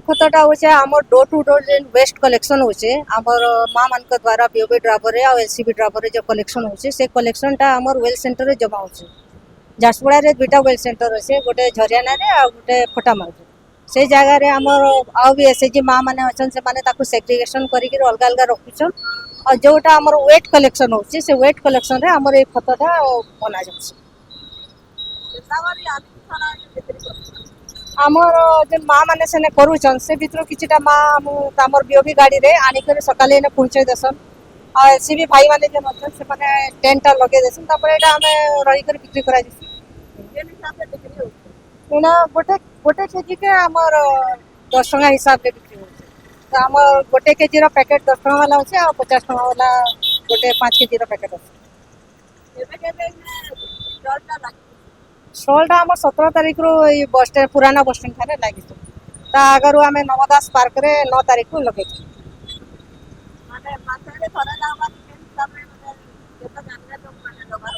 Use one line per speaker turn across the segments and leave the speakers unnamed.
खतटा होचे आमर door to door जेन वेस्ट कलेक्शन होचे आमर माँ मान द्वारा बीओबी ड्राइवर आ एलसीबी ड्राइवर जो कलेक्शन होचे से कलेक्शनटा आमर वेल सेंटर रे जमा होचे। जासपड़ा रे दुटा वेल सेंटर अच्छे गोटे झरियाना रे आ गोटे फटामार से जगह रे आमर आ भी एसएचजी माँ माने अछन से माने ताकू सेग्रीगेशन करिक अलग अलग रखुछन और जोटा आमर वेट कलेक्शन होचे से वेट कलेक्शन रे आमर ए खतटा बना जाउछ। आमर जे माँ माने सेने करूछन से भितर किछिटा माँ आमर बीओबी गाड़ी रे आनी करे सकाले ने पहुंचे देसन आ एलसीबी भाई माने जे नछन से माने टेंटा लगे देसन तापर एटा हमें रही कर बिक्री करा दिसी। केन हिसाब से बिक्री होछ एना गोटे गोटे केजी के आमर 10 टका हिसाब से बिक्री होछ। तो आमर गोटे केजी रो पैकेट 10 टका वाला होछ आ 50 टका वाला गोटे 5 केजी रो पैकेट होछ। एबे केबे स्टॉलटा लाग स्टॉलटा आमर 17 तारीख रो ई बस स्टैंड पुराना बस स्टैंड थाने लागी ता अगर आमे नवदास पार्क रे 9 तारीख को लगे माने मासरे थरा दावा हिसाब रे माने जेता जानले तो माने दबार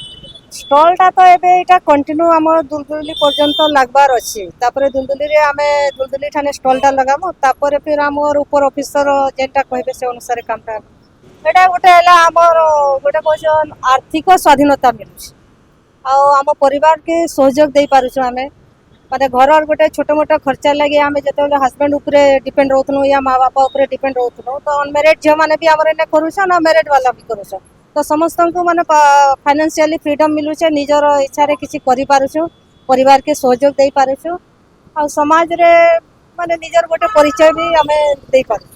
स्टॉलटा तो एबे एटा कंटिन्यू आमर दुलदुली पर्यंत लागबार अछि तापरे दुलदुली रे आमे दुलदुली थाने स्टॉलटा लगामो तापरे फिर आमर ऊपर ऑफिसर जेंटा कहबे से अनुसार कामटा एटा गोटे हला आमर गोटे कहछन आर्थिक स्वाधीनता मिलुछ आम परिवार के सहयोग दे पारुछु आमे माने घर गोटे छोट मोट खर्चा लगे आमे जते हस्बैंड ऊपर डिपेंड रहथनो या माँ बापा ऊपर डिपेंड रहथनो तो अनमेरिड झियो माने भी हमर एने करूछन आ मैरिड वाला भी करूछन तो समस्त को माने फाइनेंशियली फ्रीडम मिलुछे निजर इच्छा रे किछि करि पारुछु परिवार के सहयोग दे पारुछु आ समाज रे माने निजर गोटे परिचय भी आमे दे पारुछु।